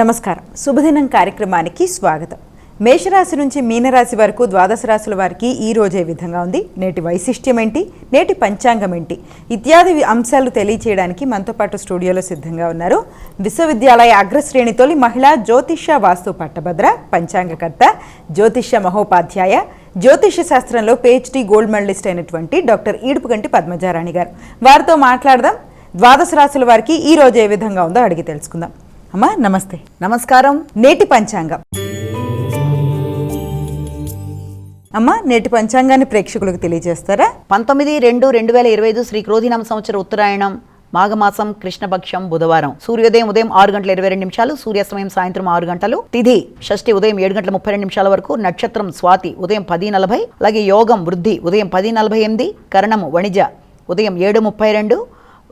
నమస్కారం. శుభదినం కార్యక్రమానికి స్వాగతం. మేషరాశి నుంచి మీనరాశి వరకు ద్వాదశ రాశుల వారికి ఈ రోజే విధంగా ఉంది. నేటి వైశిష్ట్యం ఏంటి, నేటి పంచాంగం ఏంటి ఇత్యాది అంశాలు తెలియచేయడానికి మనతో పాటు స్టూడియోలో సిద్ధంగా ఉన్నారు విశ్వవిద్యాలయ అగ్రశ్రేణి తొలి మహిళా జ్యోతిష్య వాస్తు పట్టభద్ర, పంచాంగకర్త, జ్యోతిష్య మహోపాధ్యాయ, జ్యోతిష్య శాస్త్రంలో PhD గోల్డ్ మెడలిస్ట్ అయినటువంటి డాక్టర్ ఈడుపుగంటి పద్మజారాణి గారు. వారితో మాట్లాడదాం. ద్వాదశ రాశుల వారికి ఈ రోజు ఏ విధంగా ఉందో అడిగి తెలుసుకుందాం. అమ్మా నమస్తే. నమస్కారం. నేటి పంచాంగం. అమ్మా నేటి పంచాంగాన్ని ప్రేక్షకులకు తెలియజేస్తారా? 19/2/2025 శ్రీ క్రోధినామ సంవత్సర ఉత్తరాయణం, మాఘమాసం, కృష్ణపక్షం, బుధవారం. సూర్యోదయం ఉదయం 6:22, సూర్యాస్తమయం సాయంత్రం 6 గంటలు. తిథి షష్ఠి ఉదయం 7:32 వరకు. నక్షత్రం స్వాతి ఉదయం 10:40. అలాగే యోగం వృద్ధి ఉదయం 10:48. కరణము వణిజ ఉదయం 7:32.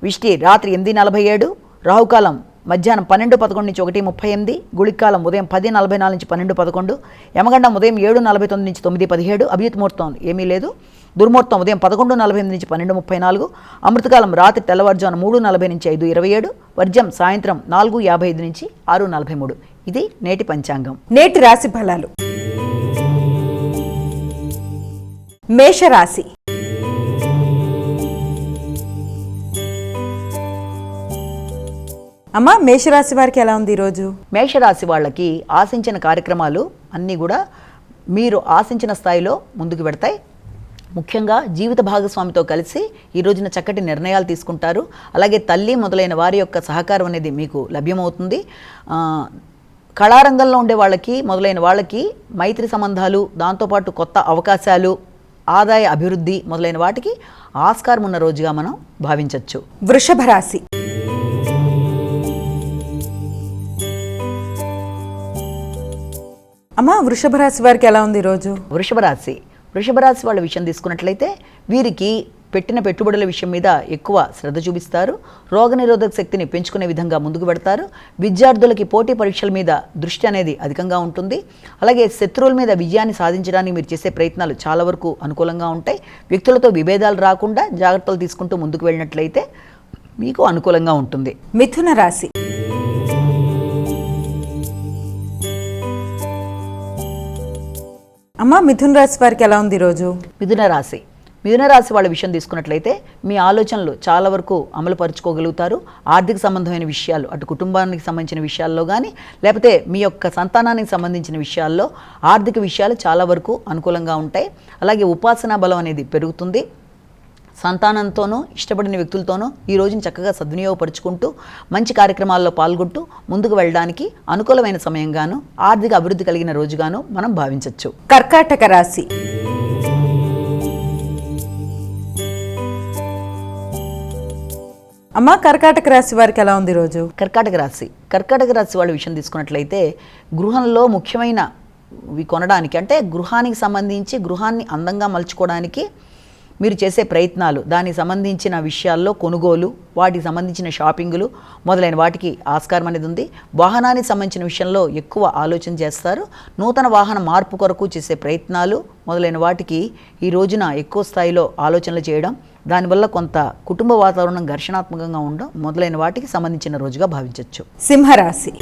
విష్టి రాత్రి 8:47. రాహుకాలం మధ్యాహ్నం 12:11 నుంచి 1:38. గుళికాలం ఉదయం 10:44 నుంచి 12:11. యమగండం ఉదయం 7:49 నుంచి 9:17. అభిజిత్ ముహూర్తం ఏమీ లేదు. దుర్ముహూర్తం ఉదయం 11:48 నుంచి 12:34. అమృతకాలం రాత్రి తెల్లవారుజామున 3:40 నుంచి 5:27. వర్జం సాయంత్రం 4:55 నుంచి 6:43. ఇది నేటి పంచాంగం. నేటి రాశి ఫలాలు. మేషరాశి. అమ్మా మేషరాశి వారికి ఎలా ఉంది ఈరోజు? మేషరాశి వాళ్ళకి ఆశించిన కార్యక్రమాలు అన్నీ కూడా మీరు ఆశించిన స్థాయిలో ముందుకు పెడతాయి. ముఖ్యంగా జీవిత భాగస్వామితో కలిసి ఈ రోజున చక్కటి నిర్ణయాలు తీసుకుంటారు. అలాగే తల్లి మొదలైన వారి యొక్క సహకారం అనేది మీకు లభ్యమవుతుంది. కళారంగంలో ఉండే వాళ్ళకి మొదలైన వాళ్ళకి మైత్రి సంబంధాలు, దాంతోపాటు కొత్త అవకాశాలు, ఆదాయ అభివృద్ధి మొదలైన వాటికి ఆస్కారం ఉన్న రోజుగా మనం భావించవచ్చు. వృషభ రాశి. అమ్మా వృషభ రాశి వారికి ఎలా ఉంది ఈరోజు? వృషభ రాశి వాళ్ళ విషయం తీసుకున్నట్లయితే వీరికి పెట్టిన పెట్టుబడుల విషయం మీద ఎక్కువ శ్రద్ధ చూపిస్తారు. రోగనిరోధక శక్తిని పెంచుకునే విధంగా ముందుకు పెడతారు. విద్యార్థులకి పోటీ పరీక్షల మీద దృష్టి అనేది అధికంగా ఉంటుంది. అలాగే శత్రువుల మీద విజయాన్ని సాధించడానికి మీరు చేసే ప్రయత్నాలు చాలా వరకు అనుకూలంగా ఉంటాయి. వ్యక్తులతో విభేదాలు రాకుండా జాగ్రత్తలు తీసుకుంటూ ముందుకు వెళ్ళినట్లయితే మీకు అనుకూలంగా ఉంటుంది. మిథున రాశి. అమ్మా మిథున రాశి వారికి ఎలా ఉంది ఈరోజు? మిథున రాశి వాళ్ళ విషయం తీసుకున్నట్లయితే మీ ఆలోచనలు చాలా వరకు అమలు పరుచుకోగలుగుతారు. ఆర్థిక సంబంధమైన విషయాలు, అటు కుటుంబానికి సంబంధించిన విషయాల్లో కానీ, లేకపోతే మీ యొక్క సంతానానికి సంబంధించిన విషయాల్లో ఆర్థిక విషయాలు చాలా వరకు అనుకూలంగా ఉంటాయి. అలాగే ఉపాసనా బలం అనేది పెరుగుతుంది. సంతానంతోనూ, ఇష్టపడిన వ్యక్తులతోనూ ఈ రోజుని చక్కగా సద్వినియోగపరుచుకుంటూ మంచి కార్యక్రమాల్లో పాల్గొంటూ ముందుకు వెళ్ళడానికి అనుకూలమైన సమయంగాను, ఆర్థిక అభివృద్ధి కలిగిన రోజుగాను మనం భావించవచ్చు. కర్కాటక రాశి. అమ్మా కర్కాటక రాశి వారికి ఎలా ఉంది ఈరోజు? కర్కాటక రాశి వాళ్ళ విషయం తీసుకున్నట్లయితే గృహంలో ముఖ్యమైన కొనడానికి, అంటే గృహానికి సంబంధించి గృహాన్ని అందంగా మలుచుకోవడానికి మీరు చేసే ప్రయత్నాలు, దానికి సంబంధించిన విషయాల్లో కొనుగోలు, వాటికి సంబంధించిన షాపింగులు మొదలైన వాటికి ఆస్కారం అనేది ఉంది. వాహనానికి సంబంధించిన విషయంలో ఎక్కువ ఆలోచన చేస్తారు. నూతన వాహన మార్పు కొరకు చేసే ప్రయత్నాలు మొదలైన వాటికి ఈ రోజున ఎక్కువ స్థాయిలో ఆలోచనలు చేయడం, దానివల్ల కొంత కుటుంబ వాతావరణం ఘర్షణాత్మకంగా ఉండడం మొదలైన వాటికి సంబంధించిన రోజుగా భావించవచ్చు. సింహరాశి.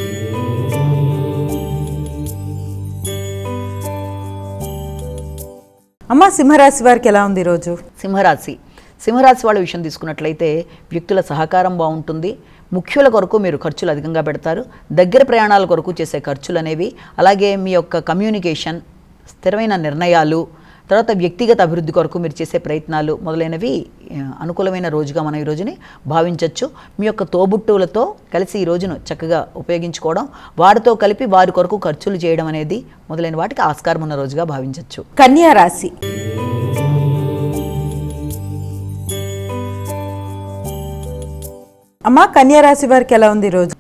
అమ్మ సింహరాశి వారికి ఎలా ఉంది ఈరోజు? సింహరాశి వాళ్ళ విషయం తీసుకున్నట్లయితే వ్యక్తుల సహకారం బాగుంటుంది. ముఖ్యుల కొరకు మీరు ఖర్చులు అధికంగా పెడతారు. దగ్గర ప్రయాణాల కొరకు చేసే ఖర్చులు అనేవి, అలాగే మీ యొక్క కమ్యూనికేషన్, స్థిరమైన నిర్ణయాలు, తర్వాత వ్యక్తిగత అభివృద్ధి కొరకు మీరు చేసే ప్రయత్నాలు మొదలైనవి అనుకూలమైన రోజుగా మనం ఈ రోజుని భావించవచ్చు. మీ యొక్క తోబుట్టువులతో కలిసి ఈ రోజును చక్కగా ఉపయోగించుకోవడం, వారితో కలిపి వారి కొరకు ఖర్చులు చేయడం అనేది మొదలైన వాటికి ఆస్కారం ఉన్న రోజుగా భావించవచ్చు. కన్యా రాశి. అమ్మా కన్యా రాశి వారికి ఎలా ఉంది ఈరోజు?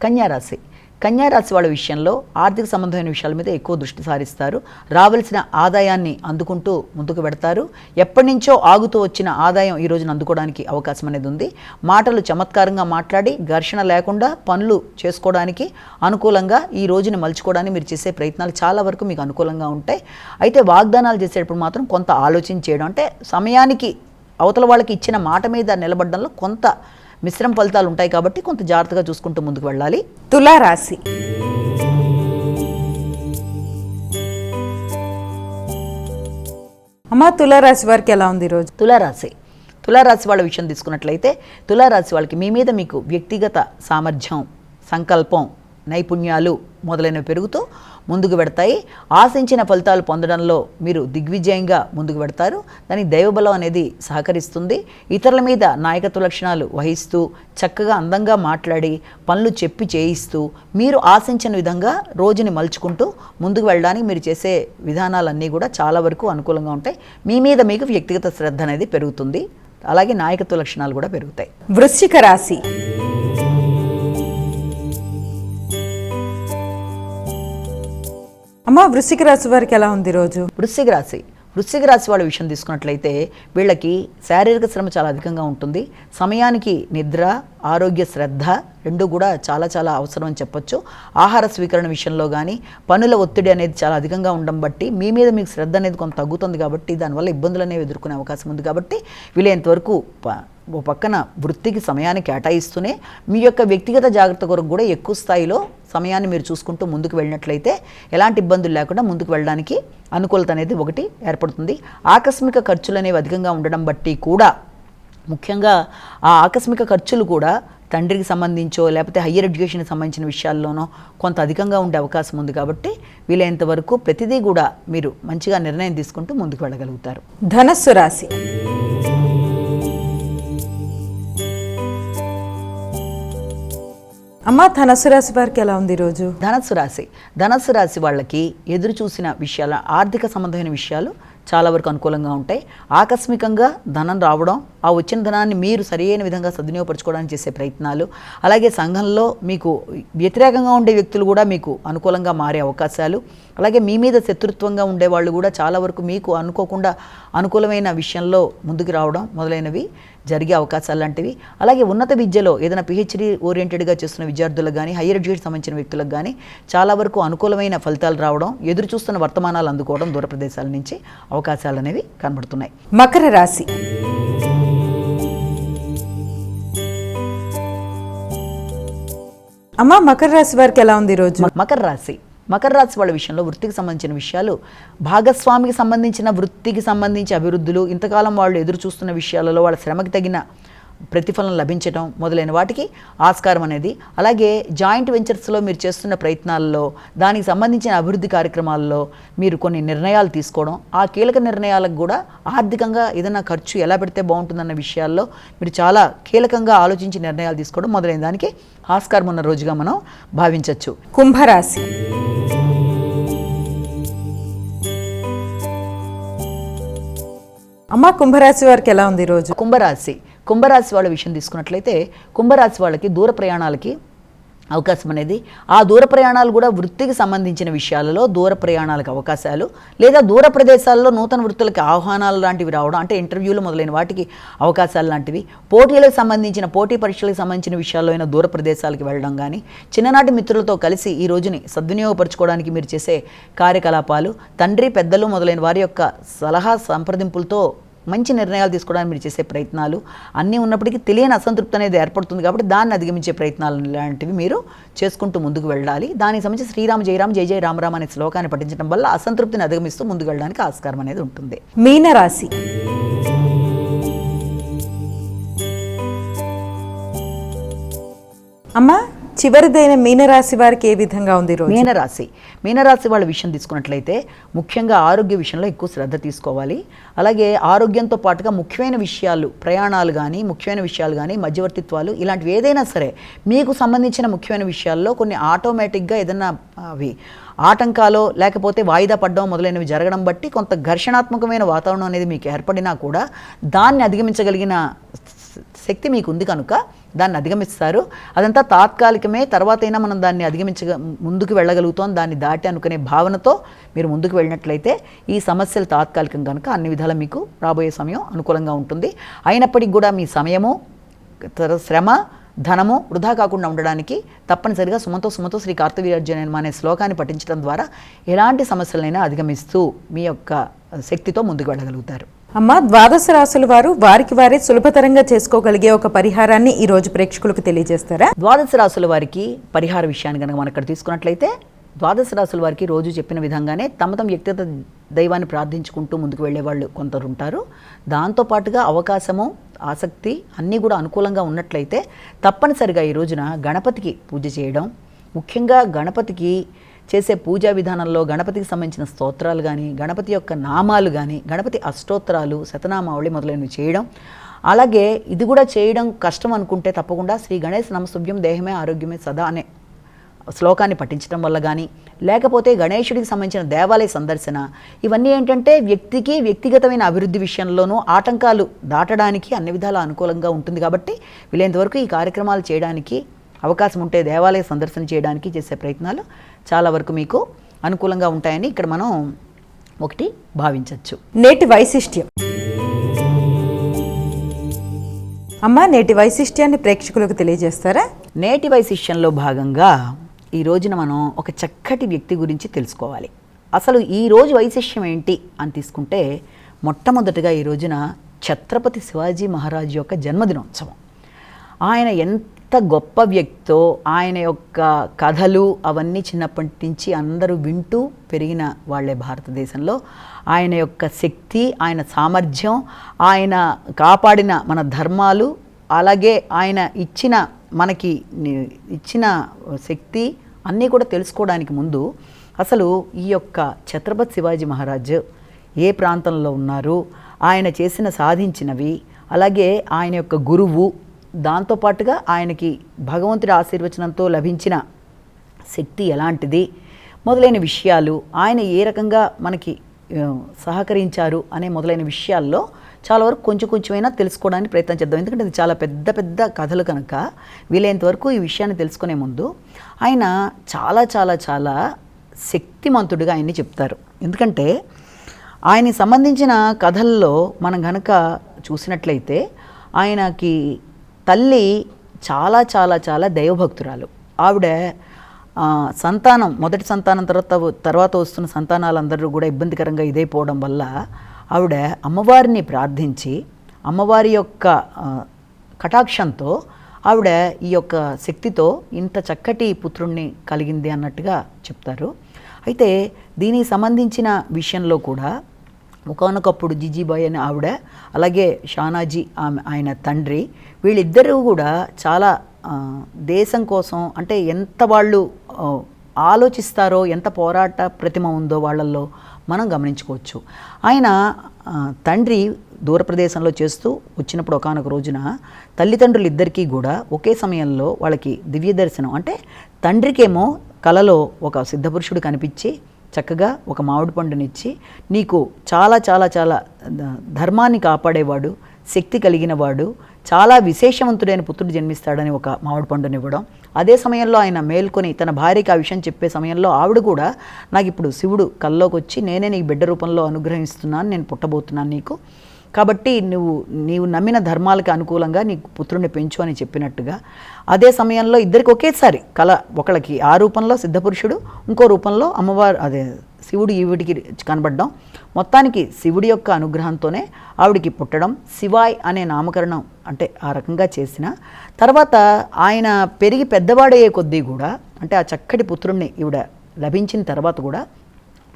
కన్యా రాశి వాళ్ళ విషయంలో ఆర్థిక సంబంధమైన విషయాల మీద ఎక్కువ దృష్టి సారిస్తారు. రావాల్సిన ఆదాయాన్ని అందుకుంటూ ముందుకు పెడతారు. ఎప్పటి నుంచో ఆగుతూ వచ్చిన ఆదాయం ఈ రోజున అందుకోవడానికి అవకాశం అనేది ఉంది. మాటలు చమత్కారంగా మాట్లాడి ఘర్షణ లేకుండా పనులు చేసుకోవడానికి అనుకూలంగా ఈ రోజుని మలుచుకోవడానికి మీరు చేసే ప్రయత్నాలు చాలా వరకు మీకు అనుకూలంగా ఉంటాయి. అయితే వాగ్దానాలు చేసేటప్పుడు మాత్రం కొంత ఆలోచన చేయడం, అంటే సమయానికి అవతల వాళ్ళకి ఇచ్చిన మాట మీద నిలబడడంలో కొంత మిశ్రమ ఫలితాలు ఉంటాయి కాబట్టి కొంత జాగ్రత్తగా చూసుకుంటూ ముందుకు వెళ్ళాలి. తులారాశి. అమ్మ తులారాశి వారికి ఎలా ఉంది ఈరోజు? తులారాశి వాళ్ళ విషయం తీసుకున్నట్లయితే తులారాశి వాళ్ళకి మీ మీద మీకు వ్యక్తిగత సామర్థ్యం, సంకల్పం, నైపుణ్యాలు మొదలైనవి పెరుగుతూ ముందుకు పెడతాయి. ఆశించిన ఫలితాలు పొందడంలో మీరు దిగ్విజయంగా ముందుకు పెడతారు. దానికి దైవబలం అనేది సహకరిస్తుంది. ఇతరుల మీద నాయకత్వ లక్షణాలు వహిస్తూ చక్కగా అందంగా మాట్లాడి పనులు చెప్పి చేయిస్తూ మీరు ఆశించిన విధంగా రోజుని మలుచుకుంటూ ముందుకు వెళ్ళడానికి మీరు చేసే విధానాలన్నీ కూడా చాలా వరకు అనుకూలంగా ఉంటాయి. మీ మీద మీకు వ్యక్తిగత శ్రద్ధ అనేది పెరుగుతుంది. అలాగే నాయకత్వ లక్షణాలు కూడా పెరుగుతాయి. వృశ్చిక రాశి. అమ్మ వృశ్చిక రాశి వారికి ఎలా ఉంది ఈరోజు? వృశ్చిక రాశి వాళ్ళ విషయం తీసుకున్నట్లయితే వీళ్ళకి శారీరక శ్రమ చాలా అధికంగా ఉంటుంది. సమయానికి నిద్ర, ఆరోగ్య శ్రద్ధ రెండు కూడా చాలా చాలా అవసరం అని చెప్పొచ్చు. ఆహార స్వీకరణ విషయంలో కానీ పనుల ఒత్తిడి అనేది చాలా అధికంగా ఉండడం బట్టి మీ మీద మీకు శ్రద్ధ అనేది కొంత తగ్గుతుంది. కాబట్టి దానివల్ల ఇబ్బందులు అనేవి ఎదుర్కొనే అవకాశం ఉంది. కాబట్టి వీలైనంతవరకు ఓ పక్కన వృత్తికి సమయాన్ని కేటాయిస్తూనే మీ యొక్క వ్యక్తిగత జాగ్రత్త కొరకు కూడా ఎక్కువ స్థాయిలో సమయాన్ని మీరు చూసుకుంటూ ముందుకు వెళ్ళినట్లయితే ఎలాంటి ఇబ్బందులు లేకుండా ముందుకు వెళ్ళడానికి అనుకూలత అనేది ఒకటి ఏర్పడుతుంది. ఆకస్మిక ఖర్చులు అనేవి అధికంగా ఉండడం బట్టి కూడా ముఖ్యంగా ఆ ఆకస్మిక ఖర్చులు కూడా తండ్రికి సంబంధించో లేకపోతే హయ్యర్ ఎడ్యుకేషన్కి సంబంధించిన విషయాల్లోనో కొంత అధికంగా ఉండే అవకాశం ఉంది. కాబట్టి వీలైనంత వరకు ప్రతిదీ కూడా మీరు మంచిగా నిర్ణయం తీసుకుంటూ ముందుకు వెళ్ళగలుగుతారు. ధనస్సు రాశి. అమ్మ ధనస్సు రాశి వారికి ఎలా ఉంది ఈరోజు? ధనస్సు రాశి వాళ్ళకి ఎదురు చూసిన విషయాల ఆర్థిక సంబంధమైన విషయాలు చాలా వరకు అనుకూలంగా ఉంటాయి. ఆకస్మికంగా ధనం రావడం, ఆ వచ్చిన ధనాన్ని మీరు సరైన విధంగా సద్వినియోగపరచుకోవడానికి చేసే ప్రయత్నాలు, అలాగే సంఘంలో మీకు వ్యతిరేకంగా ఉండే వ్యక్తులు కూడా మీకు అనుకూలంగా మారే అవకాశాలు, అలాగే మీ మీద శత్రుత్వంగా ఉండేవాళ్ళు కూడా చాలా వరకు మీకు అనుకోకుండా అనుకూలమైన విషయంలో ముందుకు రావడం మొదలైనవి జరిగే అవకాశాలు లాంటివి. అలాగే ఉన్నత విద్యలో ఏదైనా పిహెచ్డి ఓరియంటెడ్గా చేస్తున్న విద్యార్థులకు కానీ హయ్యర్ ఎడ్యుకేషన్ సంబంధించిన వ్యక్తులకు కానీ చాలా వరకు అనుకూలమైన ఫలితాలు రావడం, ఎదురు చూస్తున్న వర్తమానాలు అందుకోవడం దూర ప్రదేశాల నుంచి అవకాశాలు అనేవి కనబడుతున్నాయి. మకర రాశి. అమ్మ మకర రాశి వారికి ఎలా ఉంది ఈరోజు? మకర రాశి వాళ్ళ విషయంలో వృత్తికి సంబంధించిన విషయాలు, భాగస్వామికి సంబంధించిన వృత్తికి సంబంధించి అభివృద్ధులు, ఇంతకాలం వాళ్ళు ఎదురు చూస్తున్న విషయాలలో వాళ్ళ శ్రమకి తగిన ప్రతిఫలం లభించడం మొదలైన వాటికి ఆస్కారం అనేది, అలాగే జాయింట్ వెంచర్స్లో మీరు చేస్తున్న ప్రయత్నాల్లో దానికి సంబంధించిన అభివృద్ధి కార్యక్రమాల్లో మీరు కొన్ని నిర్ణయాలు తీసుకోవడం, ఆ కీలక నిర్ణయాలకు కూడా ఆర్థికంగా ఏదైనా ఖర్చు ఎలా పెడితే బాగుంటుందన్న విషయాల్లో మీరు చాలా కీలకంగా ఆలోచించి నిర్ణయాలు తీసుకోవడం మొదలైన దానికి ఆస్కారం ఉన్న రోజుగా మనం భావించవచ్చు. కుంభరాశి. అమ్మ కుంభరాశి వారికి ఎలా ఉంది ఈరోజు? కుంభరాశి వాళ్ళ విషయం తీసుకున్నట్లయితే కుంభరాశి వాళ్ళకి దూర ప్రయాణాలకి అవకాశం అనేది, ఆ దూర ప్రయాణాలు కూడా వృత్తికి సంబంధించిన విషయాలలో దూర ప్రయాణాలకు అవకాశాలు, లేదా దూర ప్రదేశాల్లో నూతన వృత్తులకి ఆహ్వానాలు లాంటివి రావడం, అంటే ఇంటర్వ్యూలు మొదలైన వాటికి అవకాశాలు లాంటివి, పోటీలకు సంబంధించిన పోటీ పరీక్షలకు సంబంధించిన విషయాల్లో అయినా దూర ప్రదేశాలకు వెళ్ళడం కానీ, చిన్ననాటి మిత్రులతో కలిసి ఈ రోజుని సద్వినియోగపరచుకోవడానికి మీరు చేసే కార్యకలాపాలు, తండ్రి పెద్దలు మొదలైన వారి యొక్క సలహా సంప్రదింపులతో మంచి నిర్ణయాలు తీసుకోవడానికి మీరు చేసే ప్రయత్నాలు అన్నీ ఉన్నప్పటికీ తెలియని అసంతృప్తి అనేది ఏర్పడుతుంది. కాబట్టి దాన్ని అధిగమించే ప్రయత్నాలు లాంటివి మీరు చేసుకుంటూ ముందుకు వెళ్ళాలి. దానికి సంబంధించి శ్రీరామ జయరామ జయ జయ రామరామ అనే శ్లోకాన్ని పఠించడం వల్ల అసంతృప్తిని అధిగమిస్తూ ముందుకు వెళ్ళడానికి ఆస్కారం అనేది ఉంటుంది. మీనరాశి. అమ్మా చివరిదైన మీనరాశి వారికి ఏ విధంగా ఉంది ఈరోజు? మీనరాశి వాళ్ళ విషయం తీసుకున్నట్లయితే ముఖ్యంగా ఆరోగ్య విషయంలో ఎక్కువ శ్రద్ధ తీసుకోవాలి. అలాగే ఆరోగ్యంతో పాటుగా ముఖ్యమైన విషయాలు, ప్రయాణాలు కానీ ముఖ్యమైన విషయాలు కానీ మధ్యవర్తిత్వాలు ఇలాంటివి ఏదైనా సరే మీకు సంబంధించిన ముఖ్యమైన విషయాల్లో కొన్ని ఆటోమేటిక్గా ఏదైనా అవి ఆటంకాలు లేకపోతే వాయిదా పడడం మొదలైనవి జరగడం బట్టి కొంత ఘర్షణాత్మకమైన వాతావరణం అనేది మీకు ఏర్పడినా కూడా దాన్ని అధిగమించగలిగిన శక్తి మీకు ఉంది కనుక దాన్ని అధిగమిస్తారు. అదంతా తాత్కాలికమే, తర్వాత అయినా మనం దాన్ని ముందుకు వెళ్ళగలుగుతాం, దాన్ని దాటి అనుకునే భావనతో మీరు ముందుకు వెళ్ళినట్లయితే ఈ సమస్యలు తాత్కాలికం కనుక అన్ని విధాలా మీకు రాబోయే సమయం అనుకూలంగా ఉంటుంది. అయినప్పటికీ కూడా మీ సమయము, శ్రమ, ధనము వృధా కాకుండా ఉండడానికి తప్పనిసరిగా సుమతో శ్రీ కార్తవీర్యార్జున అనే శ్లోకాన్ని పఠించడం ద్వారా ఎలాంటి సమస్యలైనా అధిగమిస్తూ మీ యొక్క శక్తితో ముందుకు వెళ్ళగలుగుతారు. అమ్మ ద్వాదశ రాశుల వారు వారికి వారే సులభతరంగా చేసుకోగలిగే ఒక పరిహారాన్ని ఈ రోజు ప్రేక్షకులకు తెలియజేస్తారా? ద్వాదశ రాశుల వారికి పరిహార విషయాన్ని కనుక మనం ఇక్కడ తీసుకున్నట్లయితే ద్వాదశ రాశుల వారికి రోజు చెప్పిన విధంగానే తమ వ్యక్తిగత దైవాన్ని ప్రార్థించుకుంటూ ముందుకు వెళ్ళేవాళ్ళు కొందరు ఉంటారు. దాంతోపాటుగా అవకాశము, ఆసక్తి అన్నీ కూడా అనుకూలంగా ఉన్నట్లయితే తప్పనిసరిగా ఈ రోజున గణపతికి పూజ చేయడం, ముఖ్యంగా గణపతికి చేసే పూజా విధానంలో గణపతికి సంబంధించిన స్తోత్రాలు కానీ, గణపతి యొక్క నామాలు కానీ, గణపతి అష్టోత్తరాలు, శతనామావళి మొదలైనవి చేయడం. అలాగే ఇది కూడా చేయడం కష్టం అనుకుంటే తప్పకుండా శ్రీ గణేశ నమస్తుభ్యం దేహమే ఆరోగ్యమే సదా అనే శ్లోకాన్ని పఠించడం వల్ల కానీ, లేకపోతే గణేశుడికి సంబంధించిన దేవాలయ సందర్శన, ఇవన్నీ ఏంటంటే వ్యక్తికి వ్యక్తిగతమైన అభివృద్ధి విషయంలోనూ ఆటంకాలు దాటడానికి అన్ని విధాలా అనుకూలంగా ఉంటుంది. కాబట్టి వీలైనంతవరకు ఈ కార్యక్రమాలు చేయడానికి అవకాశం ఉంటే దేవాలయ సందర్శన చేయడానికి చేసే ప్రయత్నాలు చాలా వరకు మీకు అనుకూలంగా ఉంటాయని ఇక్కడ మనం ఒకటి భావించవచ్చు. నేటి వైశిష్ట్యం అమ్మ, నేటి వైశిష్ట్యాన్ని ప్రేక్షకులకు తెలియజేస్తారా? నేటి వైశిష్ట్యంలో భాగంగా ఈ రోజున మనం ఒక చక్కటి వ్యక్తి గురించి తెలుసుకోవాలి. అసలు ఈ రోజు వైశిష్ట్యం ఏంటి అని తీసుకుంటే, మొట్టమొదటిగా ఈ రోజున ఛత్రపతి శివాజీ మహారాజ్ యొక్క జన్మదినోత్సవం. ఆయన ఎంత గొప్ప వ్యక్తో, ఆయన యొక్క కథలు అవన్నీ చిన్నప్పటి నుంచి అందరూ వింటూ పెరిగిన వాళ్ళే భారతదేశంలో. ఆయన యొక్క శక్తి, ఆయన సామర్థ్యం, ఆయన కాపాడిన మన ధర్మాలు, అలాగే ఆయన మనకి ఇచ్చిన శక్తి అన్నీ కూడా తెలుసుకోవడానికి ముందు అసలు ఈ యొక్క ఛత్రపతి శివాజీ మహారాజ్ ఏ ప్రాంతంలో ఉన్నారు, ఆయన సాధించినవి, అలాగే ఆయన యొక్క గురువు, దాంతోపాటుగా ఆయనకి భగవంతుడి ఆశీర్వచనంతో లభించిన శక్తి ఎలాంటిది మొదలైన విషయాలు, ఆయన ఏ రకంగా మనకి సహకరించారు అనే మొదలైన విషయాల్లో చాలా వరకు కొంచెమైనా తెలుసుకోవడానికి ప్రయత్నం చేద్దాం. ఎందుకంటే ఇది చాలా పెద్ద పెద్ద కథలు కనుక వీలైనంత వరకు ఈ విషయాన్ని తెలుసుకునే ముందు ఆయన చాలా చాలా చాలా శక్తిమంతుడిగా ఆయన్ని చెప్తారు. ఎందుకంటే ఆయనకి సంబంధించిన కథల్లో మనం కనుక చూసినట్లయితే ఆయనకి తల్లి చాలా చాలా చాలా దైవభక్తురాలు. ఆవిడ సంతానం, మొదటి సంతానం తర్వాత వస్తున్న సంతానాలందరూ కూడా ఇబ్బందికరంగా ఇదైపోవడం వల్ల ఆవిడ అమ్మవారిని ప్రార్థించి అమ్మవారి యొక్క కటాక్షంతో ఆవిడ ఈ యొక్క శక్తితో ఇంత చక్కటి పుత్రుణ్ణి కలిగింది అన్నట్టుగా చెప్తారు. అయితే దీనికి సంబంధించిన విషయంలో కూడా ఒకానొకప్పుడు జిజీబాయ్ అని ఆవిడ, అలాగే షానాజీ ఆయన తండ్రి, వీళ్ళిద్దరూ కూడా చాలా దేశం కోసం అంటే ఎంత వాళ్ళు ఆలోచిస్తారో, ఎంత పోరాట ప్రతిమ ఉందో వాళ్ళల్లో మనం గమనించుకోవచ్చు. ఆయన తండ్రి దూర ప్రదేశంలో చేస్తూ వచ్చినప్పుడు ఒకానొక రోజున తల్లిదండ్రులు ఇద్దరికీ కూడా ఒకే సమయంలో వాళ్ళకి దివ్య దర్శనం, అంటే తండ్రికేమో కలలో ఒక సిద్ధపురుషుడు కనిపించి చక్కగా ఒక మామిడి పండునిచ్చి, నీకు చాలా చాలా చాలా ధర్మాన్ని కాపాడేవాడు, శక్తి కలిగిన వాడు, చాలా విశేషవంతుడైన పుత్రుడు జన్మిస్తాడని ఒక మామిడి పండునివ్వడం. అదే సమయంలో ఆయన మేల్కొని తన భార్యకి ఆ విషయం చెప్పే సమయంలో ఆవిడ కూడా, నాకు ఇప్పుడు శివుడు కల్లోకి వచ్చి నేనే నీకు బిడ్డ రూపంలో అనుగ్రహిస్తున్నాను, నేను పుట్టబోతున్నాను నీకు, కాబట్టి నీవు నమ్మిన ధర్మాలకు అనుకూలంగా నీకు పుత్రుడిని పెంచు అని చెప్పినట్టుగా. అదే సమయంలో ఇద్దరికి ఒకేసారి కళ, ఒకళ్ళకి ఆ రూపంలో సిద్ధపురుషుడు, ఇంకో రూపంలో అమ్మవారు అదే శివుడు ఈవిడికి కనబడడం. మొత్తానికి శివుడి యొక్క అనుగ్రహంతోనే ఆవిడికి పుట్టడం, శివాయ్ అనే నామకరణం అంటే ఆ రకంగా చేసిన తర్వాత ఆయన పెరిగి పెద్దవాడయ్యే కొద్దీ కూడా, అంటే ఆ చక్కటి పుత్రుణ్ణి ఈవిడ లభించిన తర్వాత కూడా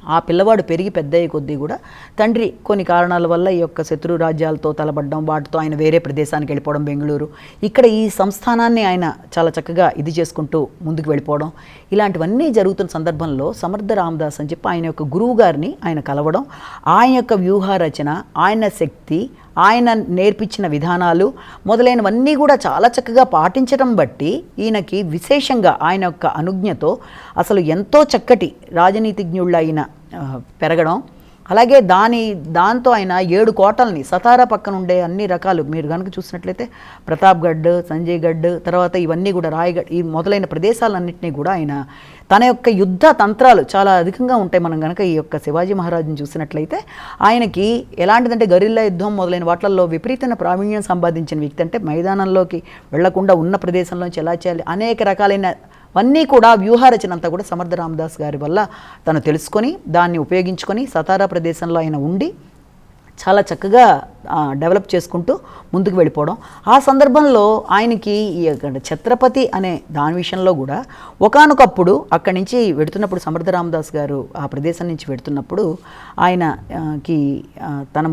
ఆ పిల్లవాడు పెరిగి పెద్దయ్యే కొద్దీ కూడా తండ్రి కొన్ని కారణాల వల్ల ఈ యొక్క శత్రు రాజ్యాలతో తలబడ్డం, వాటితో ఆయన వేరే ప్రదేశానికి వెళ్ళిపోవడం, బెంగళూరు, ఇక్కడ ఈ సంస్థానాన్ని ఆయన చాలా చక్కగా ఇది చేసుకుంటూ ముందుకు వెళ్ళిపోవడం, ఇలాంటివన్నీ జరుగుతున్న సందర్భంలో సమర్థ రామదాస్ అని చెప్పి ఆయన యొక్క గురువు గారిని ఆయన కలవడం, ఆయన యొక్క వ్యూహ రచన, ఆయన శక్తి, ఆయన నేర్పించిన విధానాలు మొదలైనవన్నీ కూడా చాలా చక్కగా పాటించడం బట్టి ఈయనకి విశేషంగా ఆయన యొక్క అనుజ్ఞతో అసలు ఎంతో చక్కటి రాజనీతిజ్ఞుళ్ళ ఆయన పెరగడం. అలాగే దాంతో ఆయన 7 కోటల్ని సతారా పక్కన ఉండే అన్ని రకాలు మీరు కనుక చూసినట్లయితే ప్రతాప్గఢ్, సంజయ్గఢ్, తర్వాత ఇవన్నీ కూడా రాయగఢ్, ఈ మొదలైన ప్రదేశాలన్నింటినీ కూడా ఆయన తన యొక్క యుద్ధ తంత్రాలు చాలా అధికంగా ఉంటాయి. మనం కనుక ఈ యొక్క శివాజీ మహారాజుని చూసినట్లయితే ఆయనకి ఎలాంటిదంటే గరిల్లా యుద్ధం మొదలైన వాటిల్లో విపరీతమైన ప్రావీణ్యం సంపాదించిన వ్యక్తి. అంటే మైదానంలోకి వెళ్లకుండా ఉన్న ప్రదేశంలోంచి ఎలా చేయాలి అనేక రకాలైన అన్నీ కూడా వ్యూహరచన అంతా కూడా సమర్థ రామదాస్ గారి వల్ల తను తెలుసుకొని దాన్ని ఉపయోగించుకొని సతారా ప్రదేశంలో ఆయన ఉండి చాలా చక్కగా డెవలప్ చేసుకుంటూ ముందుకు వెళ్ళిపోవడం. ఆ సందర్భంలో ఆయనకి ఈ ఛత్రపతి అనే దాని విషయంలో కూడా ఒకానొకప్పుడు అక్కడి నుంచి వెడుతున్నప్పుడు సమర్థ రామదాస్ గారు ఆ ప్రదేశం నుంచి వెడుతున్నప్పుడు ఆయనకి తన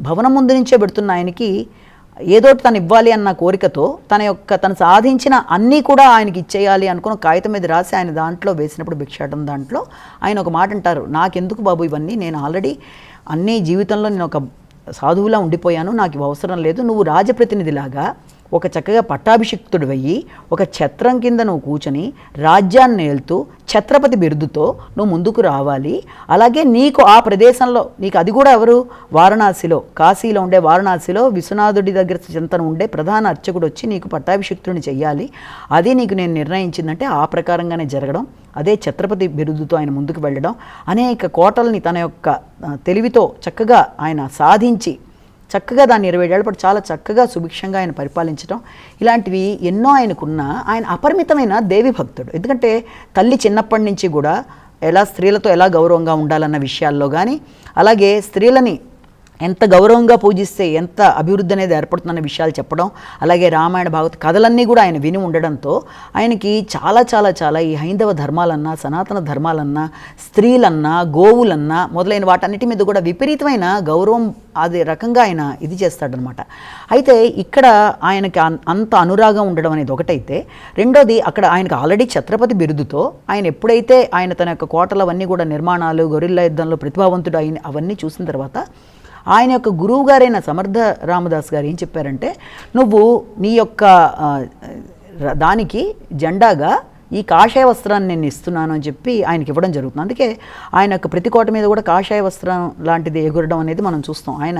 భవనం ముందు నుంచే పెడుతున్న ఆయనకి ఏదోటి తను ఇవ్వాలి అన్న కోరికతో తను సాధించిన అన్నీ కూడా ఆయనకి ఇచ్చేయాలి అనుకుని కాగితం మీద రాసి ఆయన దాంట్లో వేసినప్పుడు భిక్షాటం దాంట్లో ఆయన ఒక మాట అంటారు, నాకెందుకు బాబు ఇవన్నీ, నేను ఆల్రెడీ అన్ని జీవితంలో నేను ఒక సాధువులా ఉండిపోయాను, నాకు ఇవి అవసరం లేదు, నువ్వు రాజప్రతినిధిలాగా ఒక చక్కగా పట్టాభిషిక్తుడివయ్యి ఒక ఛత్రం కింద నువ్వు కూర్చొని రాజ్యాన్ని ఏలుతూ ఛత్రపతి బిరుదుతో నువ్వు ముందుకు రావాలి. అలాగే నీకు ఆ ప్రదేశంలో నీకు అది కూడా ఎవరు, వారణాసిలో, కాశీలో ఉండే వారణాసిలో విశ్వనాథుడి దగ్గర చెంతన ఉండే ప్రధాన అర్చకుడు వచ్చి నీకు పట్టాభిషిక్తుడిని చెయ్యాలి, అది నీకు నేను నిర్ణయించిందంటే ఆ ప్రకారంగానే జరగడం, అదే ఛత్రపతి బిరుదుతో ఆయన ముందుకు వెళ్ళడం, అనేక కోటల్ని తన యొక్క తెలివితో చక్కగా ఆయన సాధించి చక్కగా దాన్ని 27 ఏళ్ల పాటు చాలా చక్కగా సుభిక్షంగా ఆయన పరిపాలించడం, ఇలాంటివి ఎన్నో ఆయనకున్న ఆయన అపరిమితమైన దేవి భక్తుడు. ఎందుకంటే తల్లి చిన్నప్పటి నుంచి కూడా స్త్రీలతో ఎలా గౌరవంగా ఉండాలన్న విషయాల్లో కానీ, అలాగే స్త్రీలని ఎంత గౌరవంగా పూజిస్తే ఎంత అభివృద్ధి అనేది ఏర్పడుతుందన్న విషయాలు చెప్పడం, అలాగే రామాయణ భాగవత కథలన్నీ కూడా ఆయన విని ఉండడంతో ఆయనకి చాలా చాలా చాలా ఈ హైందవ ధర్మాలన్నా, సనాతన ధర్మాలన్నా, స్త్రీలన్నా, గోవులన్నా మొదలైన వాటన్నిటి మీద కూడా విపరీతమైన గౌరవం అది రకంగా ఆయన ఇది చేస్తాడనమాట. అయితే ఇక్కడ ఆయనకి అంత అనురాగం ఉండడం అనేది ఒకటైతే, రెండోది అక్కడ ఆయనకు ఆల్రెడీ ఛత్రపతి బిరుదుతో ఆయన ఎప్పుడైతే ఆయన తన యొక్క కోటలు అవన్నీ కూడా నిర్మాణాలు, గొరిల్లా యుద్ధంలో ప్రతిభావంతుడు అయిన అవన్నీ చూసిన తర్వాత ఆయన యొక్క గురువు గారైన సమర్థ రామదాస్ గారు ఏం చెప్పారంటే, నువ్వు నీ యొక్క దానికి జెండాగా ఈ కాషాయ వస్త్రాన్ని నేను ఇస్తున్నాను అని చెప్పి ఆయనకి ఇవ్వడం జరుగుతుంది. అందుకే ఆయన యొక్క ప్రతి కోట మీద కూడా కాషాయ వస్త్రం లాంటిది ఎగురడం అనేది మనం చూస్తాం. ఆయన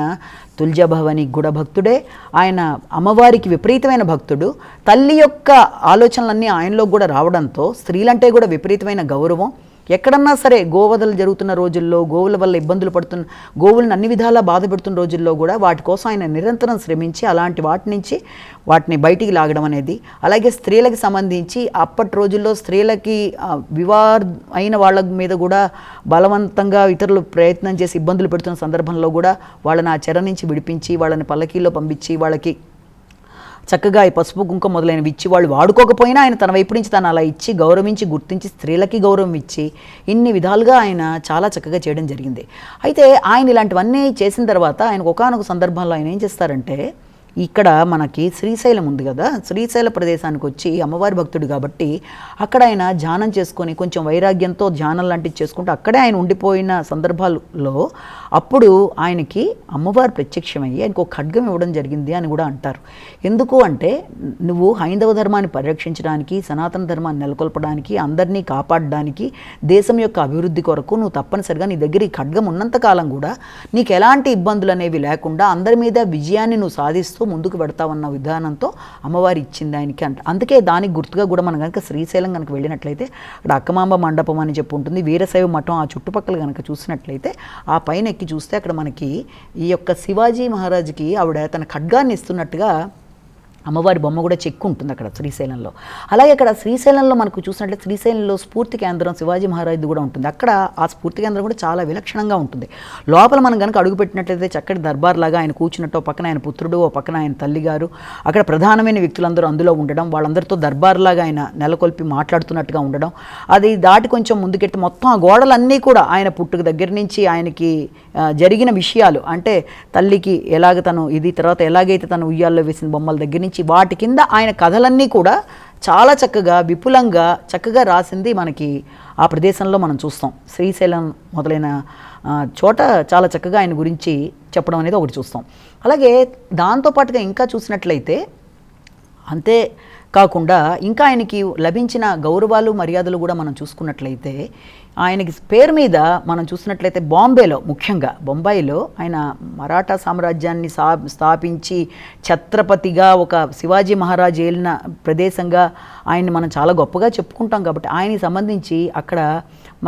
తుల్జభవని గుడ భక్తుడే, ఆయన అమ్మవారికి విపరీతమైన భక్తుడు, తల్లి యొక్క ఆలోచనలన్నీ ఆయనలో కూడా రావడంతో స్త్రీలంటే కూడా విపరీతమైన గౌరవం. ఎక్కడన్నా సరే గోవధలు జరుగుతున్న రోజుల్లో, గోవుల వల్ల ఇబ్బందులు పడుతున్న, గోవులను అన్ని విధాలా బాధ పెడుతున్న రోజుల్లో కూడా వాటి కోసం ఆయన నిరంతరం శ్రమించి అలాంటి వాటి నుంచి వాటిని బయటికి లాగడం అనేది, అలాగే స్త్రీలకు సంబంధించి అప్పటి రోజుల్లో స్త్రీలకి అయిన వాళ్ళ మీద కూడా బలవంతంగా ఇతరులు ప్రయత్నం చేసి ఇబ్బందులు పెడుతున్న సందర్భంలో కూడా వాళ్ళని ఆ చెర నుంచి విడిపించి వాళ్ళని పల్లకీలో పంపించి వాళ్ళకి చక్కగా ఈ పసుపు కుంకుమ మొదలైనవి ఇచ్చి వాళ్ళు వాడుకోకపోయినా ఆయన తన వైపు నుంచి తను అలా ఇచ్చి గౌరవించి గుర్తించి స్త్రీలకి గౌరవం ఇచ్చి ఇన్ని విధాలుగా ఆయన చాలా చక్కగా చేయడం జరిగింది. అయితే ఆయన ఇలాంటివన్నీ చేసిన తర్వాత ఆయనకు ఒకానొక సందర్భంలో ఆయన ఏం చేస్తారంటే, ఇక్కడ మనకి శ్రీశైలం ఉంది కదా, శ్రీశైల ప్రదేశానికి వచ్చి అమ్మవారి భక్తుడు కాబట్టి అక్కడ ఆయన ధ్యానం చేసుకొని కొంచెం వైరాగ్యంతో ధ్యానం లాంటివి చేసుకుంటూ అక్కడే ఆయన ఉండిపోయిన సందర్భాల్లో అప్పుడు ఆయనకి అమ్మవారు ప్రత్యక్షమయ్యి ఆయనకు ఒక ఖడ్గం ఇవ్వడం జరిగింది అని కూడా అంటారు. ఎందుకు అంటే, నువ్వు హైందవ ధర్మాన్ని పరిరక్షించడానికి, సనాతన ధర్మాన్ని నెలకొల్పడానికి, అందరినీ కాపాడడానికి, దేశం యొక్క అభివృద్ధి కొరకు నువ్వు తప్పనిసరిగా నీ దగ్గర ఈ ఖడ్గం ఉన్నంతకాలం కూడా నీకు ఎలాంటి ఇబ్బందులు అనేవి లేకుండా అందరి మీద విజయాన్ని నువ్వు సాధిస్తూ ముందుకు పెడతావన్న విధానంతో అమ్మవారి ఇచ్చింది ఆయనకి అంట. అందుకే దానికి గుర్తుగా కూడా మనం కనుక శ్రీశైలం కనుక వెళ్ళినట్లయితే అక్కడ అక్కమాంబ మండపం అని చెప్పి ఉంటుంది, వీరశైవ మఠం ఆ చుట్టుపక్కల కనుక చూసినట్లయితే ఆ పైన ఎక్కి చూస్తే అక్కడ మనకి ఈ యొక్క శివాజీ మహారాజుకి ఆవిడ తన ఖడ్గాన్ని ఇస్తున్నట్టుగా అమ్మవారి బొమ్మ కూడా చెక్కు ఉంటుంది అక్కడ శ్రీశైలంలో. అలాగే అక్కడ శ్రీశైలంలో మనకు చూసినట్లయితే శ్రీశైలంలో స్ఫూర్తి కేంద్రం శివాజీ మహారాజుది కూడా ఉంటుంది. అక్కడ ఆ స్ఫూర్తి కేంద్రం కూడా చాలా విలక్షణంగా ఉంటుంది. లోపల మనం కనుక అడుగుపెట్టినట్లయితే చక్కటి దర్బార్ లాగా ఆయన కూర్చున్నట్టు, ఓ పక్కన ఆయన పుత్రుడు, ఓ పక్కన ఆయన తల్లిగారు, అక్కడ ప్రధానమైన వ్యక్తులందరూ అందులో ఉండడం, వాళ్ళందరితో దర్బార్ లాగా ఆయన నెలకొల్పి మాట్లాడుతున్నట్టుగా ఉండడం, అది దాటి కొంచెం ముందుకెట్టి మొత్తం ఆ గోడలన్నీ కూడా ఆయన పుట్టుక దగ్గర నుంచి ఆయనకి జరిగిన విషయాలు, అంటే తల్లికి ఎలాగ తను ఇది, తర్వాత ఎలాగైతే తను ఉయ్యాల్లో వేసిన బొమ్మల దగ్గర నుంచి వాటి కింద ఆయన కథలన్నీ కూడా చాలా చక్కగా విపులంగా చక్కగా రాసింది మనకి ఆ ప్రదేశంలో మనం చూస్తాం. శ్రీశైలం మొదలైన చోట చాలా చక్కగా ఆయన గురించి చెప్పడం అనేది ఒకటి చూస్తాం. అలాగే దాంతోపాటుగా ఇంకా చూసినట్లయితే అంతే కాకుండా ఇంకా ఆయనకి లభించిన గౌరవాలు మర్యాదలు కూడా మనం చూసుకున్నట్లయితే ఆయనకి పేరు మీద మనం చూసినట్లయితే బాంబేలో, ముఖ్యంగా బొంబాయిలో ఆయన మరాఠా సామ్రాజ్యాన్ని స్థాపించి ఛత్రపతిగా ఒక శివాజీ మహారాజ్ ఏలిన ప్రదేశంగా ఆయన్ని మనం చాలా గొప్పగా చెప్పుకుంటాం. కాబట్టి ఆయనకి సంబంధించి అక్కడ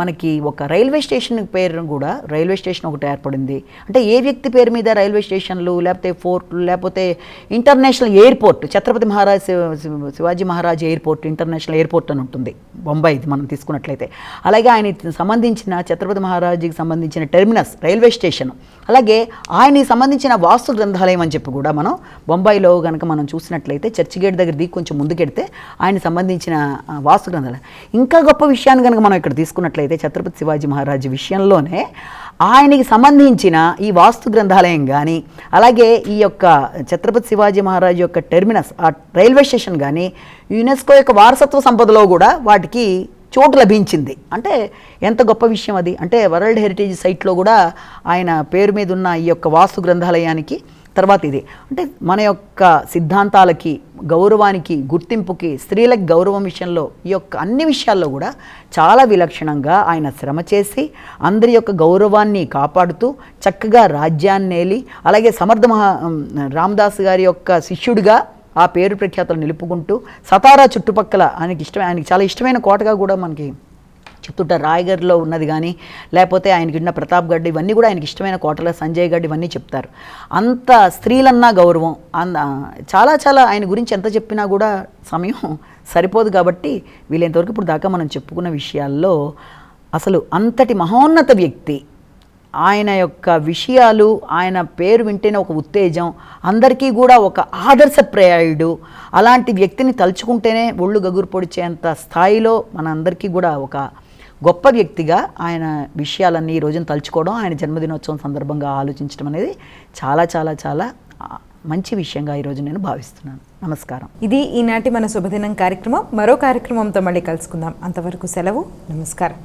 మనకి ఒక రైల్వే స్టేషన్ పేరు కూడా, రైల్వే స్టేషన్ ఒకటి ఏర్పడింది. అంటే ఏ వ్యక్తి పేరు మీద రైల్వే స్టేషన్లు, లేకపోతే ఫోర్ట్లు, లేకపోతే international airport, Chhatrapati Maharaj Shivaji Maharaj airport, international airport అని ఉంటుంది బొంబాయిది మనం తీసుకున్నట్లయితే. అలాగే ఆయన ఆయనకి సంబంధించిన ఛత్రపతి మహారాజుకి సంబంధించిన టెర్మినస్ రైల్వే స్టేషన్, అలాగే ఆయనకి సంబంధించిన వాస్తు గ్రంథాలయం అని చెప్పి కూడా మనం బొంబాయిలో కనుక మనం చూసినట్లయితే చర్చి గేట్ దగ్గర దిగి కొంచెం ముందుకెడితే ఆయనకి సంబంధించిన వాస్తు గ్రంథాలయం. ఇంకా గొప్ప విషయాన్ని కనుక మనం ఇక్కడ తీసుకున్నట్లయితే ఛత్రపతి శివాజీ మహారాజు విషయంలోనే ఆయనకి సంబంధించిన ఈ వాస్తు గ్రంథాలయం కానీ, అలాగే ఈ యొక్క ఛత్రపతి శివాజీ మహారాజు యొక్క టెర్మినస్ ఆ రైల్వే స్టేషన్ కానీ యునెస్కో యొక్క వారసత్వ సంపదలో కూడా వాటికి చోటు లభించింది. అంటే ఎంత గొప్ప విషయం అది. అంటే వరల్డ్ హెరిటేజ్ సైట్లో కూడా ఆయన పేరు మీద ఉన్న ఈ యొక్క వాస్తు గ్రంథాలయానికి తర్వాత ఇది అంటే మన యొక్క సిద్ధాంతాలకి, గౌరవానికి, గుర్తింపుకి, స్త్రీలకు గౌరవం విషయంలో ఈ యొక్క అన్ని విషయాల్లో కూడా చాలా విలక్షణంగా ఆయన శ్రమ చేసి అందరి యొక్క గౌరవాన్ని కాపాడుతూ చక్కగా రాజ్యాన్ని ఏలి, అలాగే రామదాస్ గారి యొక్క శిష్యుడిగా ఆ పేరు ప్రఖ్యాతలు నిలుపుకుంటూ సతారా చుట్టుపక్కల ఆయనకి చాలా ఇష్టమైన కోటగా కూడా మనకి చెప్తుంటారు. రాయగఢ్లో ఉన్నది కానీ, లేకపోతే ఆయనకి ఉన్న ప్రతాప్గఢ్, ఇవన్నీ కూడా ఆయనకి ఇష్టమైన కోటల, సంజయ్ గఢ్, ఇవన్నీ చెప్తారు. అంత స్త్రీలన్నా గౌరవం, చాలా చాలా ఆయన గురించి ఎంత చెప్పినా కూడా సమయం సరిపోదు. కాబట్టి వీలైనంతవరకు ఇప్పుడు దాకా మనం చెప్పుకున్న విషయాల్లో అసలు అంతటి మహోన్నత వ్యక్తి, ఆయన యొక్క విషయాలు, ఆయన పేరు వింటేనే ఒక ఉత్తేజం, అందరికీ కూడా ఒక ఆదర్శప్రాయుడు. అలాంటి వ్యక్తిని తలుచుకుంటేనే ఒళ్ళు గగురు పొడిచేంత స్థాయిలో మన అందరికీ కూడా ఒక గొప్ప వ్యక్తిగా ఆయన విషయాలన్నీ ఈ రోజున తలుచుకోవడం, ఆయన జన్మదినోత్సవం సందర్భంగా ఆలోచించడం అనేది చాలా చాలా చాలా మంచి విషయంగా ఈరోజు నేను భావిస్తున్నాను. నమస్కారం. ఇది ఈనాటి మన శుభదినం కార్యక్రమం. మరో కార్యక్రమంతో మళ్ళీ కలుసుకుందాం. అంతవరకు సెలవు. నమస్కారం.